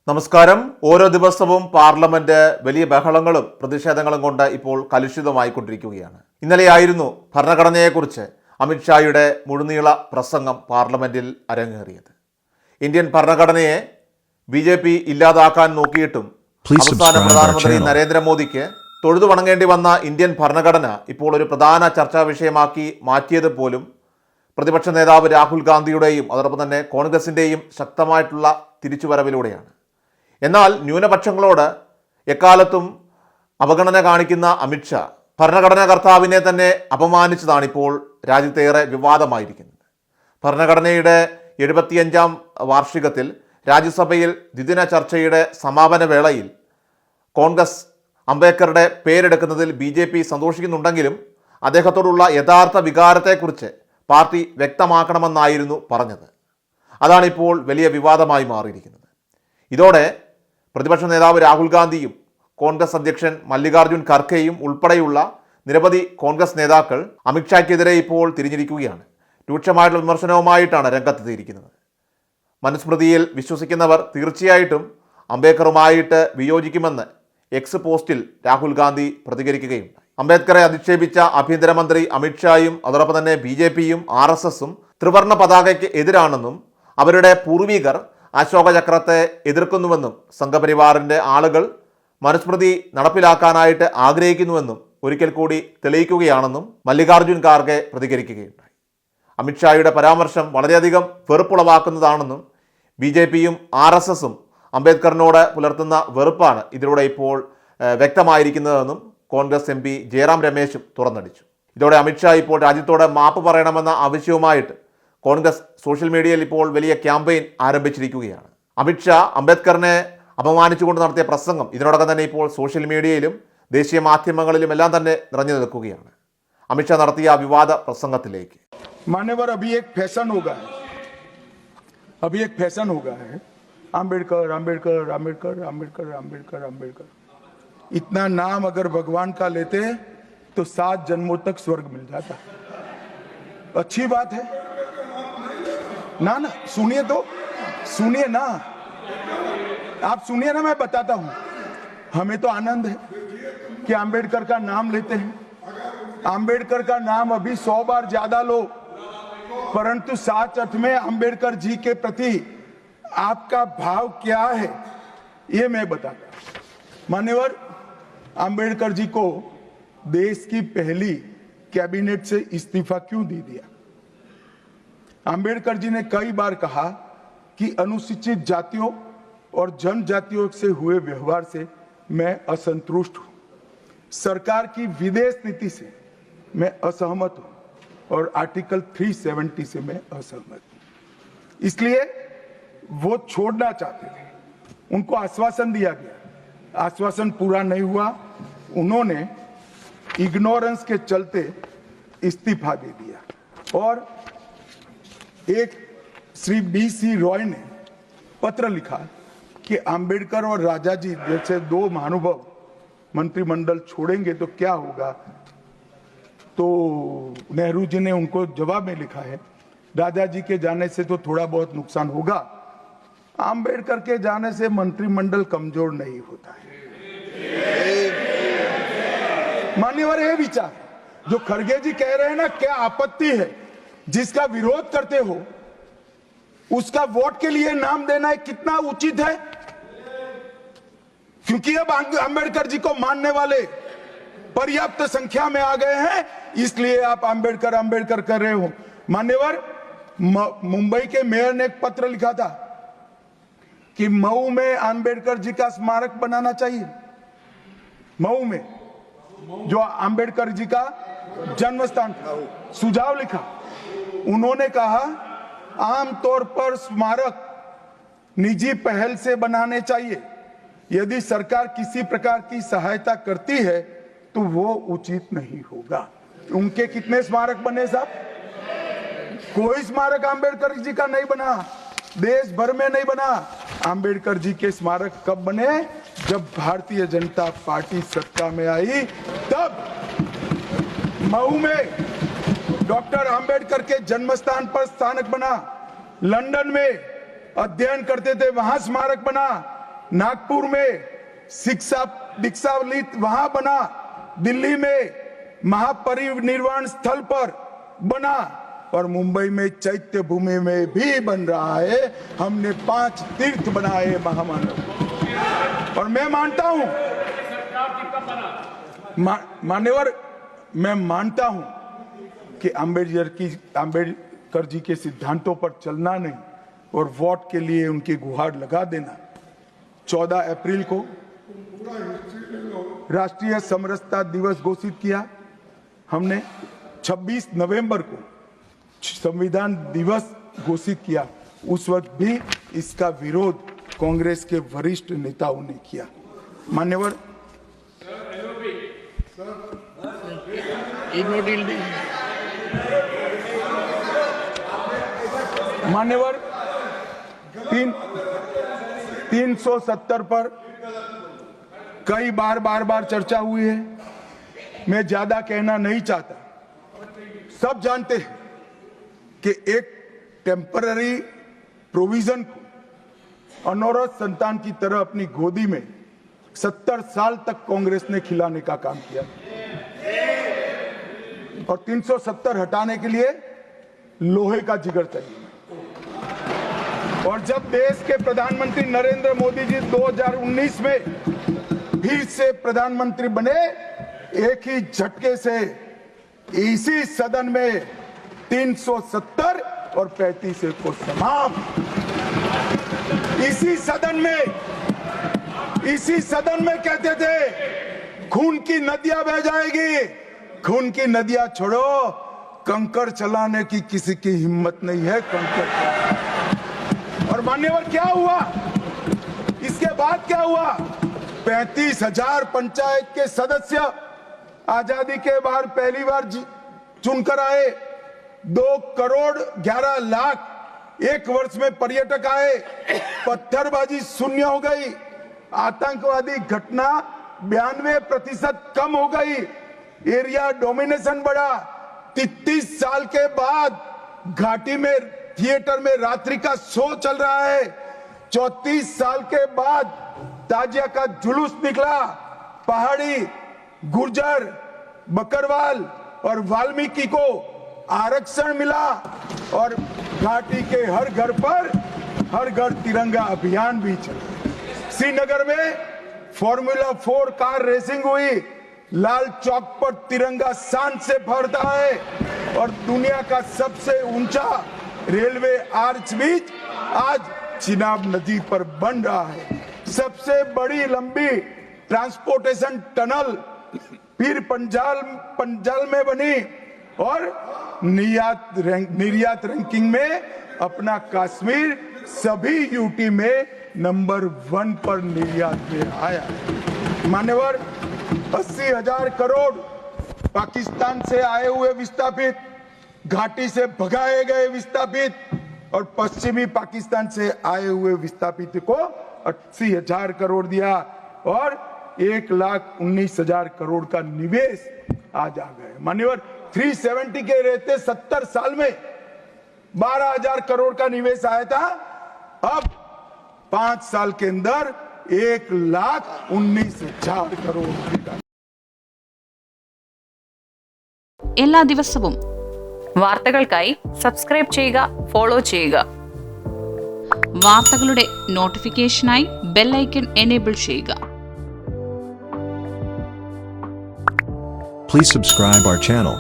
നമസ്കാരം. ഓരോ ദിവസവും പാർലമെന്റ് വലിയ ബഹളങ്ങളും പ്രതിഷേധങ്ങളും കൊണ്ട് ഇപ്പോൾ കലുഷിതമായിക്കൊണ്ടിരിക്കുകയാണ്. ഇന്നലെയായിരുന്നു ഭരണഘടനയെക്കുറിച്ച് അമിത്ഷായുടെ മുഴുനീള പ്രസംഗം പാർലമെന്റിൽ അരങ്ങേറിയത്. ഇന്ത്യൻ ഭരണഘടനയെ BJP ഇല്ലാതാക്കാൻ നോക്കിയിട്ടും അവസാന പ്രധാനമന്ത്രി നരേന്ദ്രമോദിക്ക് തൊഴുതു വണങ്ങേണ്ടി വന്ന ഇന്ത്യൻ ഭരണഘടന ഇപ്പോൾ ഒരു പ്രധാന ചർച്ചാ വിഷയമാക്കി മാറ്റിയത് പോലും പ്രതിപക്ഷ നേതാവ് രാഹുൽ ഗാന്ധിയുടെയും അതോടൊപ്പം തന്നെ കോൺഗ്രസിൻ്റെയും ശക്തമായിട്ടുള്ള തിരിച്ചുവരവിലൂടെയാണ്. എന്നാൽ ന്യൂനപക്ഷങ്ങളോട് എക്കാലത്തും അവഗണന കാണിക്കുന്ന അമിത്ഷാ ഭരണഘടനാ കർത്താവിനെ തന്നെ അപമാനിച്ചതാണിപ്പോൾ രാജ്യത്തേറെ വിവാദമായിരിക്കുന്നത്. ഭരണഘടനയുടെ 75ാം വാർഷികത്തിൽ രാജ്യസഭയിൽ ദ്വിദിന ചർച്ചയുടെ സമാപന വേളയിൽ കോൺഗ്രസ് അംബേദ്കറുടെ പേരെടുക്കുന്നതിൽ BJP സന്തോഷിക്കുന്നുണ്ടെങ്കിലും അദ്ദേഹത്തോടുള്ള യഥാർത്ഥ വികാരത്തെക്കുറിച്ച് പാർട്ടി വ്യക്തമാക്കണമെന്നായിരുന്നു പറഞ്ഞത്. അതാണിപ്പോൾ വലിയ വിവാദമായി മാറിയിരിക്കുന്നത്. ഇതോടെ പ്രതിപക്ഷ നേതാവ് രാഹുൽ ഗാന്ധിയും കോൺഗ്രസ് അധ്യക്ഷൻ മല്ലികാർജ്ജുൻ ഖർഗെയും ഉൾപ്പെടെയുള്ള നിരവധി കോൺഗ്രസ് നേതാക്കൾ അമിത്ഷായ്ക്കെതിരെ ഇപ്പോൾ തിരിഞ്ഞിരിക്കുകയാണ്. രൂക്ഷമായിട്ടുള്ള വിമർശനവുമായിട്ടാണ് രംഗത്തെത്തിയിരിക്കുന്നത്. മനുസ്മൃതിയിൽ വിശ്വസിക്കുന്നവർ തീർച്ചയായിട്ടും അംബേദ്കറുമായിട്ട് വിയോജിക്കുമെന്ന് എക്സ് പോസ്റ്റിൽ രാഹുൽ ഗാന്ധി പ്രതികരിക്കുകയുണ്ടായി. അംബേദ്കറെ അധിക്ഷേപിച്ച ആഭ്യന്തരമന്ത്രി അമിത്ഷായും അതോടൊപ്പം തന്നെ BJPയും RSSും ത്രിവർണ്ണ പതാകയ്ക്ക് എതിരാണെന്നും അവരുടെ പൂർവികർ അശോകചക്രത്തെ എതിർക്കുന്നുവെന്നും സംഘപരിവാറിൻ്റെ ആളുകൾ മനുസ്മൃതി നടപ്പിലാക്കാനായിട്ട് ആഗ്രഹിക്കുന്നുവെന്നും ഒരിക്കൽ കൂടി തെളിയിക്കുകയാണെന്നും മല്ലികാർജ്ജുൻ ഖാർഗെ പ്രതികരിക്കുകയുണ്ടായി. അമിത്ഷായുടെ പരാമർശം വളരെയധികം വെറുപ്പുളവാക്കുന്നതാണെന്നും BJPയും RSSും അംബേദ്കറിനോട് പുലർത്തുന്ന വെറുപ്പാണ് ഇതിലൂടെ ഇപ്പോൾ വ്യക്തമായിരിക്കുന്നതെന്നും കോൺഗ്രസ് MP ജയറാം രമേശും തുറന്നടിച്ചു. ഇതോടെ അമിത്ഷാ ഇപ്പോൾ രാജ്യത്തോട് മാപ്പ് പറയണമെന്ന ആവശ്യവുമായിട്ട് കോൺഗ്രസ് സോഷ്യൽ മീഡിയയിൽ ഇപ്പോൾ വലിയ ക്യാമ്പയിൻ ആരംഭിച്ചിരിക്കുകയാണ്. അമിത്ഷാ അംബേദ്കറിനെ അപമാനിച്ചുകൊണ്ട് നടത്തിയ പ്രസംഗം ഇതിനോടകം തന്നെ ഇപ്പോൾ സോഷ്യൽ മീഡിയയിലും ദേശീയ മാധ്യമങ്ങളിലും എല്ലാം തന്നെ നിറഞ്ഞു നിൽക്കുകയാണ്. അമിത്ഷാ നടത്തിയ വിവാദ പ്രസംഗത്തിലേക്ക് मान्यवर अभी एक फैशन होगा है आम्बेडकर आम्बेडकर आम्बेडकर आम्बेडकर आम्बेडकर आम्बेडकर इतना नाम अगर भगवान का लेते तो 7 जन्मों तक स्वर्ग मिल जाता। अच्छी बात है ना ना सुनिए तो सुनिए ना आप सुनिए ना मैं बताता हूं। हमें तो आनंद है कि आम्बेडकर का नाम लेते हैं। आम्बेडकर का नाम अभी 100 बार ज्यादा लो, परंतु 7 में आम्बेडकर जी के प्रति आपका भाव क्या है ये मैं बताता हूं। मान्यवर आम्बेडकर जी को देश की पहली कैबिनेट से इस्तीफा क्यों दे दिया? आम्बेडकर जी ने कई बार कहा कि अनुसूचित जातियों और जनजातियों से हुए व्यवहार से मैं असंतुष्ट हूं। सरकार की विदेश नीति से मैं असहमत हूं और आर्टिकल 370 से मैं असहमत हूं। इसलिए वो छोड़ना चाहते थे, उनको आश्वासन दिया गया, आश्वासन पूरा नहीं हुआ, उन्होंने इग्नोरेंस के चलते इस्तीफा दे दिया। और एक श्री BC रॉय ने पत्र लिखा कि आम्बेडकर और राजा जी जैसे 2 महानुभाव मंत्रिमंडल छोड़ेंगे तो क्या होगा। तो नेहरू जी ने उनको जवाब में लिखा है राजा जी के जाने से तो थोड़ा बहुत नुकसान होगा, आम्बेडकर के जाने से मंत्रिमंडल कमजोर नहीं होता है। मान्यवर ये विचार जो खड़गे जी कह रहे हैं ना, क्या आपत्ति है? जिसका विरोध करते हो उसका वोट के लिए नाम देना कितना उचित है? क्योंकि अब आम्बेडकर जी को मानने वाले पर्याप्त संख्या में आ गए हैं, इसलिए आप आम्बेडकर आम्बेडकर कर रहे हो। मान्यवर मुंबई के मेयर ने एक पत्र लिखा था कि मऊ में आम्बेडकर जी का स्मारक बनाना चाहिए। मऊ में जो आम्बेडकर जी का जन्म स्थान सुझाव लिखा, उन्होंने कहा आमतौर पर स्मारक निजी पहल से बनाने चाहिए। यदि सरकार किसी प्रकार की सहायता करती है तो वो उचित नहीं होगा। उनके कितने स्मारक बने साहब? कोई स्मारक आम्बेडकर जी का नहीं बना, देश भर में नहीं बना। आम्बेडकर जी के स्मारक कब बने? जब भारतीय जनता पार्टी सत्ता में आई, तब मऊ में डॉक्टर आम्बेडकर के जन्म स्थान पर स्मारक बना। लंदन में अध्ययन करते थे, वहां स्मारक बना। नागपुर में शिक्षा दीक्षालित वहां बना, दिल्ली में महापरिनिर्वाण स्थल पर बना और मुंबई में चैत्य भूमि में भी बन रहा है। हमने 5 तीर्थ बनाए महामानव। और मैं मानता हूं मान्यवर, मैं मानता हूं कि अंबेडकर जी के सिद्धांतों पर चलना नहीं और वोट के लिए उनकी गुहार लगा देना। 14 अप्रैल को राष्ट्रीय समरसता दिवस घोषित किया हमने, 26 नवंबर को संविधान दिवस घोषित किया। उस वक्त भी इसका विरोध कांग्रेस के वरिष्ठ नेताओं ने किया। मान्यवर, मान्यवर 370 पर कई बार चर्चा हुई है। मैं ज्यादा कहना नहीं चाहता। सब जानते हैं कि एक टेम्पररी प्रोविजन को अनौरत संतान की तरह अपनी गोदी में 70 साल तक कांग्रेस ने खिलाने का काम किया और 370 हटाने के लिए लोहे का जिगर चाहिए। और जब देश के प्रधानमंत्री नरेंद्र मोदी जी 2019 में फिर से प्रधानमंत्री बने, एक ही झटके से इसी सदन में 370 और 35 को समाप्त। इसी सदन में कहते थे खून की नदियां बह जाएगी। खून की नदियां छोड़ो, कंकड़ चलाने की किसी की हिम्मत नहीं है। कंकड़। और मान्यवर क्या हुआ? इसके बाद क्या हुआ? 35,000 पंचायत के सदस्य आजादी के बाद पहली बार चुनकर आए। 2 करोड़ 11 लाख एक वर्ष में पर्यटक आए। पत्थरबाजी शून्य हो गई। आतंकवादी घटना 92% कम हो गई। एरिया डोमिनेशन बढ़ा। 33 साल के बाद घाटी में थिएटर में रात्रि का शो चल रहा है। 34 साल के बाद ताजिया का जुलूस निकला। पहाड़ी, गुर्जर, बकरवाल और वाल्मीकि को आरक्षण मिला और घाटी के हर घर पर हर घर तिरंगा अभियान भी चला। श्रीनगर में फॉर्मूला 4 कार रेसिंग हुई। लाल चौक पर तिरंगा शान से फहरता है और दुनिया का सबसे ऊंचा रेलवे आर्च ब्रिज आज चिनाब नदी पर बन रहा है। सबसे बड़ी लंबी ट्रांसपोर्टेशन टनल फिर पंजाल में बनी और निर्यात रैंकिंग में अपना कश्मीर सभी यूटी में नंबर 1 पर निर्यात में आया। मान्यवर 80,000 करोड़ पाकिस्तान से आए हुए विस्थापित, घाटी से भगाए गए विस्थापित और पश्चिमी पाकिस्तान से आए हुए विस्थापित को 80,000 करोड़ दिया और 1,19,000 करोड़ का निवेश आज आ गए। मान्यवर 370 के रहते 70 साल में 12,000 करोड़ का निवेश आया था। अब 5 साल के अंदर 1,19,000 करोड़ का। എല്ലാ ദിവസവും വാർത്തകൾക്കായി സബ്സ്ക്രൈബ് ചെയ്യുക, ഫോളോ ചെയ്യുക. വാർത്തകളുടെ നോട്ടിഫിക്കേഷനായി ബെൽ ഐക്കൺ എനേബിൾ ചെയ്യുക. Please subscribe our channel.